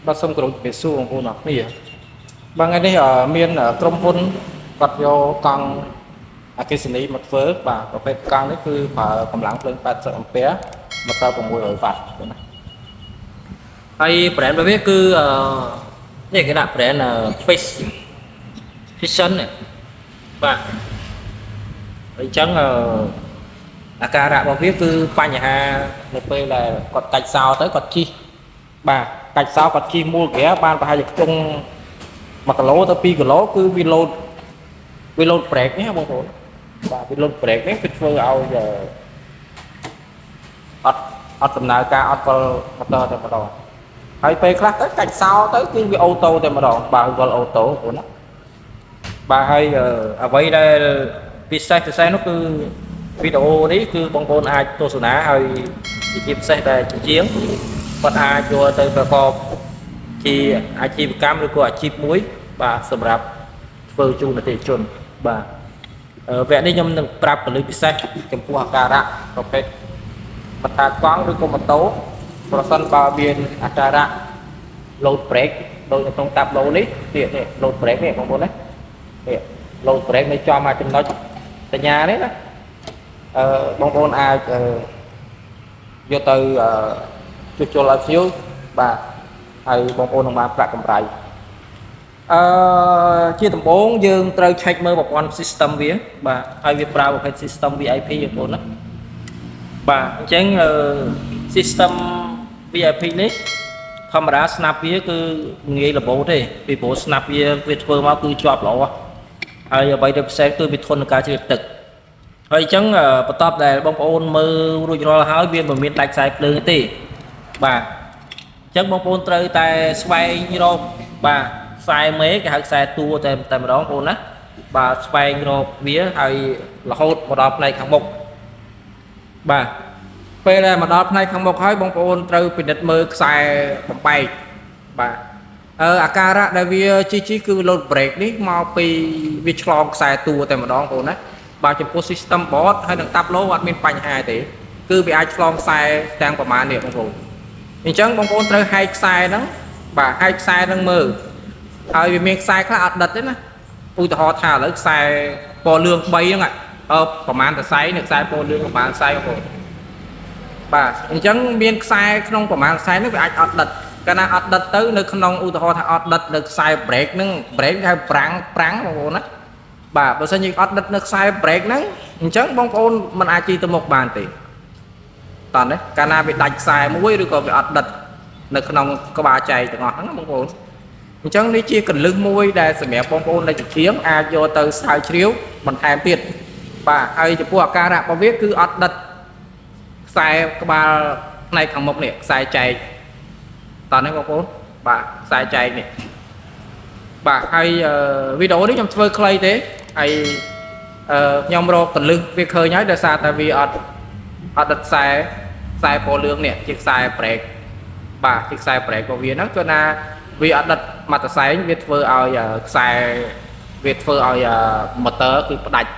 បាទសូមគោរពជំរាបសួរបងប្អូនអរគ្នាបាទថ្ងៃនេះមានក្រុមហ៊ុនគាត់យកកង់អគ្គិសនីមកធ្វើបាទប្រភេទកង់នេះគឺប្រើកម្លាំងភ្លើង80អាំពែមកដល់600វ៉ាត់ណាហើយ brand របស់វាគឺនេះគេដាក់ brand Fish Vision បាទអញ្ចឹងអាការៈរបស់វាគឺបញ្ហានៅពេលដែលគាត់កាច់សោទៅគាត់ជីបាទកាច់សោគាត់ជីមូលក្រាបានប្រហែលជាខ្ទង់1គីឡូទៅ2គីឡូគឺវាលោតប្រេកនេះបងប្អូនបាទវាលោតប្រេកនេះវាធ្វើឲ្យអត់ដំណើរការអត់វល់ម៉ូទ័រតែម្ដងហើយពេលខ្លះទៅកាច់សោទៅគឺវាអូតូតែម្ដងបាទវល់អូតូបងប្អូនណាបាទហើយអ្វីដែលពិសេសនោះគឺវីដេអូនេះគឺបងប្អូនអាចទស្សនាហើយជាពិសេសដែលជាជាងគាត់អាចយកទៅប្រកបជាអាជីវកម្មឬក៏អាជីពមួយបាទសម្រាប់ធ្វើជូនអតិថិជនបាទវគ្គនេះខ្ញុំនឹងប្រាប់ពលិពិសេសចំពោះអាការៈប្រភេទបន្តាកង់ឬក៏ម៉ូតូប្រសិនបើមានអាការៈ load brake ដូចនៅក្នុងតាប់ឡូនេះទៀតនេះ load brake នេះបងប្អូនណានេះ load brake នៅចំចំណុចសញ្ញានេះណាបងប្អូនអាចយកទៅជួសជុលឲ្យភ្ញៀវបាទហើយបងប្អូននឹងបានប្រាក់កម្រៃជាដំបូងយើងត្រូវ check មើលប្រព័ន្ធ system វាបាទហើយវាប្រើប្រភេទ system VIP បងប្អូនណាបាទអញ្ចឹងsystem VIP នេះធម្មតាស្នាប់វាគឺងាយរបូតទេពីព្រោះស្នាប់វាធ្វើមកគឺជាប់ល្អហើយអ្វីដែលពិសេសគឺវាធន់នឹងការជ្រាបទឹកហើយអញ្ចឹងបន្ទាប់ដែលបងប្អូនមើលរួចរាល់ហើយវាមិនមានដាច់ខ្សែភ្លើងទេបាទអញ្ចឹងបងប្អូនត្រូវតែស្វែងរកបាទខ្សែមេគេហៅខ្សែតួតែម្ដងបងប្អូនណាបាទស្វែងរកវាហើយរហូតមកដល់ផ្នែកខាងមុខបាទពេលដែលមកដល់ផ្នែកខាងមុខហើយបងប្អូនត្រូវពិនិត្យមើលខ្សែបំបែកបាទអាការៈដែលវាជីគឺ load brake នេះមកពីវាឆ្លងខ្សែតួតែម្ដងបងប្អូនណាបាទចំពោះ system board ហើយនឹងតាប់ឡូអត់មានបញ្ហាទេគឺវាអាចឆ្លងខ្សែទាំងប្រមាណនេះបងប្អូនអញ្ចឹងបងប្អូនត្រូវហែកខ្សែហ្នឹងបាទហែកខ្សែហ្នឹងមើលហើយវាមានខ្សែខ្លះអត់ដិតទេណាឧទាហរណ៍ថាឥឡូវខ្សែពណ៌លឿង3ហ្នឹងប្រមាណតសៃនៅខ្សែពណ៌លឿងប្រមាណខ្សែបងប្អូនបាទអញ្ចឹងមានខ្សែក្នុងប្រមាណខ្សែនេះវាអាចអត់ដិតកាលណាអត់ដិតទៅនៅក្នុងឧទាហរណ៍ថាអត់ដិតនៅខ្សែ brake ហ្នឹង brake ហៅប្រាំងបងប្អូនណាបាទបើសិនជាអត់ដិតនៅខ្សែ brake ហ្នឹងអញ្ចឹងបងប្អូនមិនអាចជិះទៅមុខបានទេតោះនេះកាលណាវាដាច់ខ្សែមួយឬក៏វាអត់ដិតនៅក្នុងក្បាលចែកទាំងអស់ហ្នឹងបងប្អូនអញ្ចឹងនេះជាកលឹះមួយដែលសម្រាប់បងប្អូនដែលជាជាងអាចយកទៅស្រាវជ្រាវបន្ថែមទៀតបាទហើយចំពោះអាការៈរបស់វាគឺអត់ដិតខ្សែក្បាលផ្នែកខាងមុខនេះខ្សែចែកតោះនេះបងប្អូនបាទខ្សែចែកនេះបាទហើយវីដេអូនេះខ្ញុំធ្វើខ្លីទេហើយខ្ញុំរកកលឹះវាឃើញហើយដោយសារតែវាអត់ដិតខ្សែពណ៌លឿងនេះជាខ្សែ brake បាទជាខ្សែ brake របស់វាហ្នឹងគឺណាវាអត់ដិតមកតសែងវាធ្វើឲ្យខ្សែវាធ្វើឲ្យ motor គឺផ្ដាច់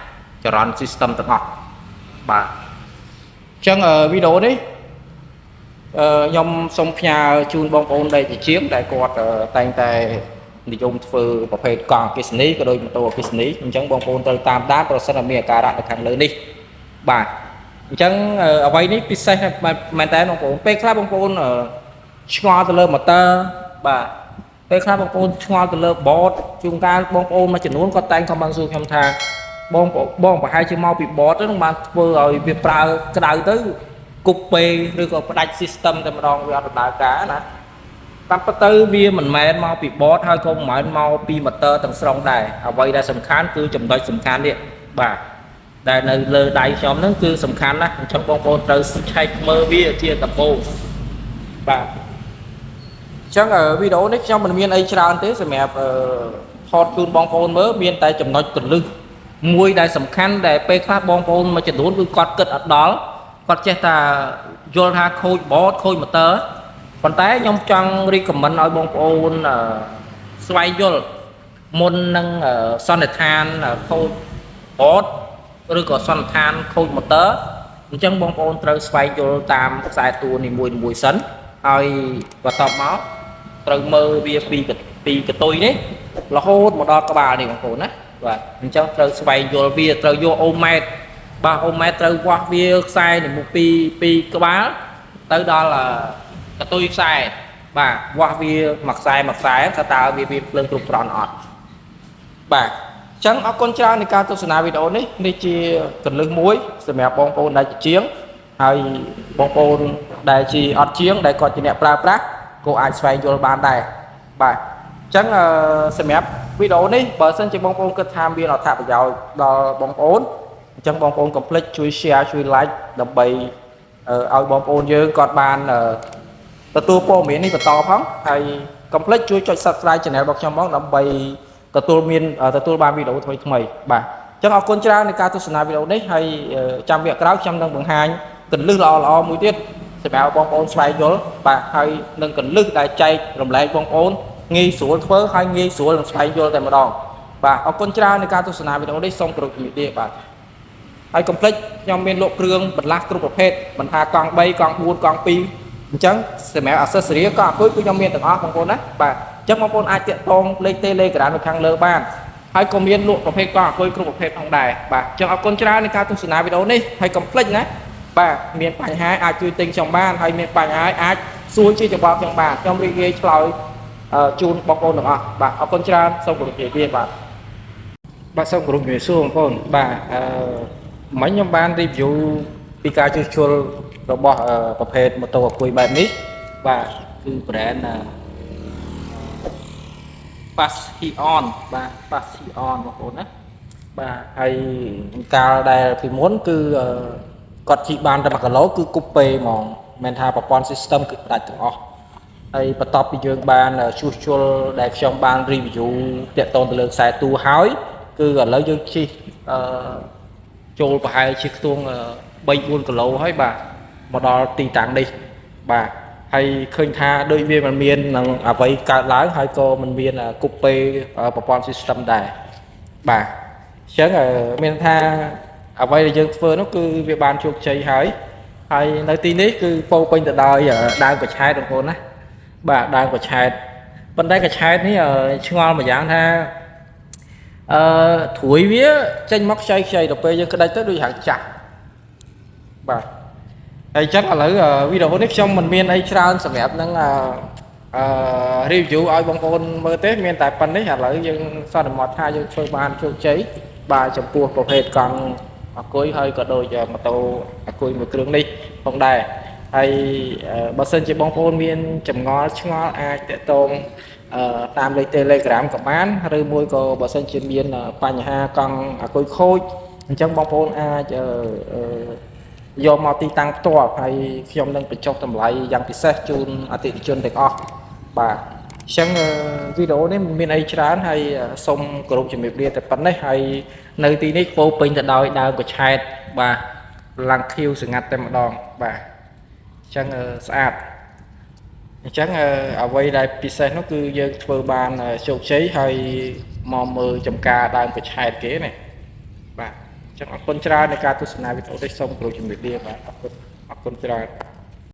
ចរន្ត system ទាំងអស់បាទអញ្ចឹងវីដេអូនេះខ្ញុំសូមផ្ញើជូនបងប្អូនដែលជាជាងដែលគាត់តែងតែនិយមធ្វើប្រភេទកង់អគ្គិសនីក៏ដូចម៉ូតូអគ្គិសនីអញ្ចឹងបងប្អូនត្រូវតាមដានប្រសិនបើមានអាការៈនៅខាងលើនេះបាទអញ្ចឹងអ្វីនេះពិសេសមែនតើបងប្អូនពេលខ្លះបងប្អូនឆ្ងល់ទៅលើម៉ូទ័របាទពេលខ្លះបងប្អូនឆ្ងល់ទៅលើ board ជួនកាលបងប្អូនមួយចំនួនគាត់តែងខមមិនសួរខ្ញុំថាបងប្រហែលជាមកពី board ទៅនឹងបានធ្វើឲ្យវាប្រើក្តៅទៅគប់ពេឬក៏ផ្ដាច់ system តែម្ដងវាអត់ដំណើរការណាតាមពិតទៅវាមិនមែនមកពី board ហើយក៏មិនមែនមកពី motor ទាំងស្រុងដែរអ្វីដែលសំខាន់គឺចំណុចសំខាន់នេះបាទដែលនៅលើដៃខ្ញុំហ្នឹងគឺសំខាន់ណាស់អញ្ចឹងបងប្អូនត្រូវឆែកមើលវាជាដំបូងបាទអញ្ចឹងវីដេអូនេះខ្ញុំមិនមានអីច្រើនទេសម្រាប់ថតជូនបងប្អូនមើលមានតែចំណុចកលឹះមួយដែលសំខាន់ដែលពេលខ្លះបងប្អូនមួយចំនួនគឺគាត់គិតអត់ដល់គាត់ចេះតែយល់ថាខូច board ខូច motor ប៉ុន្តែខ្ញុំចង់ recommend ឲ្យបងប្អូនស្វែងយល់មុននឹងសន្និដ្ឋានខូច board ឬក៏សន្និដ្ឋានខូច motor អញ្ចឹងបងប្អូនត្រូវស្វែងយល់តាមខ្សែតួនីមួយៗសិនហើយបន្ទាប់មក ត្រូវមើលវាពីកតុយនេះរហូតមកដល់ក្បាលនេះបងប្អូនណាបាទអញ្ចឹងត្រូវស្វែងយល់វាត្រូវយកអូម៉ែត្របាទអូម៉ែត្រត្រូវវាស់វាខ្សែនេះមកពីក្បាលទៅដល់កតុយខ្សែបាទវាស់វាមួយខ្សែថាតើវាភ្លើងគ្រប់គ្រាន់អត់បាទអញ្ចឹងអរគុណច្រើននៃការទស្សនាវីដេអូនេះជាកលឹះមួយសម្រាប់បងប្អូនដែលជាជាងហើយបងប្អូនដែលជាអត់ជាងដែលគាត់ជាអ្នកប្រើប្រាស់ក៏អាចស្វែងយល់បានដែរបាទអញ្ចឹងសម្រាប់វីដេអូនេះបើសិនជាបងប្អូនគិតថាមានអត្ថប្រយោជន៍ដល់បងប្អូនអញ្ចឹងបងប្អូនកុំភ្លេចជួយ share ជួយ like ដើម្បីឲ្យបងប្អូនយើងគាត់បានទទួលព័ត៌មាននេះបន្តផងហើយកុំភ្លេចជួយចុច Subscribe Channel របស់ខ្ញុំផងដើម្បីទទួលបានវីដេអូថ្មីបាទអញ្ចឹងអរគុណច្រើននៃការទស្សនាវីដេអូនេះហើយចាំវគ្គក្រោយខ្ញុំនឹងបង្ហាញកលឹះល្អមួយទៀតសម្រាប់បងប្អូនស្វែងយល់បាទហើយនឹងកលឹះដែលចែករំលែកបងប្អូនងាយស្រួលធ្វើហើយងាយស្រួលនឹងស្វែងយល់តែម្ដងបាទអរគុណច្រើននៃការទស្សនាវីដេអូនេះសូមគោរពជំរាបលាបាទហើយកុំភ្លេចខ្ញុំមានលក់គ្រឿងបន្លាស់គ្រប់ប្រភេទមិនថាកង់3កង់4កង់2អញ្ចឹងសម្រាប់ accessory ក៏អាគុយគឺខ្ញុំមានទាំងអស់បងប្អូនណាបាទអញ្ចឹងបងប្អូនអាចតាក់ទងលេខ Telegram នៅខាងលើបានហើយក៏មានលក់ប្រភេទកង់អាគុយគ្រប់ប្រភេទផងដែរបាទអញ្ចឹងអរគុណច្រើននៃការទស្សនាវីដេអូនេះហើយកុំភ្លេចណាបាទមានបញ្ហាអាចជួយទិញខ្ញុំបានហើយមានបញ្ហាអាចសួរជាច្បងខ្ញុំបានខ្ញុំរីករាយឆ្លើយជូនបងប្អូនទាំងអស់បាទអរគុណច្រើនសូមគោរពជំរាបលាបាទសូមគោរពជំរាបសួរបងប្អូនបាទមិញខ្ញុំបាន review ពីការជួសជុលរបស់ប្រភេទម៉ូតូអាគុយបែបនេះបាទគឺ brand Fast Heon បាទ Fast Heon បងប្អូនណាបាទហើយកាលដែលពីមុនគឺគាត់ជីបានតែ1គីឡូគឺគប់ពេហ្មងមិនថាប្រព័ន្ធ system គឺផ្ដាច់ទាំងអស់ហើយបន្ទាប់ពីយើងបានជួសជុលដែលខ្ញុំបាន review តាក់ទងទៅលើខ្សែទូហើយគឺឥឡូវយើងជិះចូលប្រហែលជាខ្ទង់3-4គីឡូហើយបាទមកដល់ទីតាំងនេះបាទហើយឃើញថាដូចវាមិនមាននឹងអ្វីកើតឡើងហើយក៏មិនមានគប់ពេប្រព័ន្ធ system ដែរបាទអញ្ចឹងមានថាអ្វីដែលយើងធ្វើនោះគឺវាបានជោគជ័យហើយនៅទីនេះគឺពោពេញទៅដោយដើមកញ្ឆែតបងប្អូនណាបាទដើមកញ្ឆែតប៉ុន្តែកញ្ឆែតនេះឆ្ងល់មួយយ៉ាងថាត្រួយវាចេញមកខ្ចីទៅពេលយើងក្តិចទៅដូចហាងចាស់បាទហើយអញ្ចឹងឥឡូវវីដេអូនេះខ្ញុំមិនមានអីច្រើនសម្រាប់នឹងreview ឲ្យបងប្អូនមើលទេមានតែប៉ុណ្្នេះឥឡូវយើងសន្មតថាយើងធ្វើបានជោគជ័យបាទចំពោះប្រភេទកង់អាគុយហើយក៏ដូចម៉ូតូអាគុយមួយគ្រឿងនេះផងដែរហើយបើសិនជាបងប្អូនមានចម្ងល់ឆ្ងល់អាចតាក់ទងតាមលេខ Telegram ក៏បានឬមួយក៏បើសិនជាមានបញ្ហាកង់អាគុយខូចអញ្ចឹងបងប្អូនអាចយកមកទីតាំងផ្ទាល់ហើយខ្ញុំនឹងបញ្ចុះតម្លៃយ៉ាងពិសេសជូនអតិថិជនទាំងអស់បាទអញ្ចឹងវីដេអូនេះមិនមានអីច្រើនហើយសូមគោរពជំរាបលាតែប៉ុណ្ណេះហើយនៅទីនេះពោពេញទៅដោយដើមកញ្ឆែតបាទឡើងខៀវស្ងាត់តែម្ដងបាទអញ្ចឹងស្អាតអញ្ចឹងអ្វីដែលពិសេសនោះគឺយើងធ្វើបានជោគជ័យហើយមកមើលចំការដើមកញ្ឆែតគេណាបាទអញ្ចឹងអរគុណច្រើននៃការទស្សនាវីដេអូនេះសូមគោរពជំរាបលាបាទអរគុណច្រើន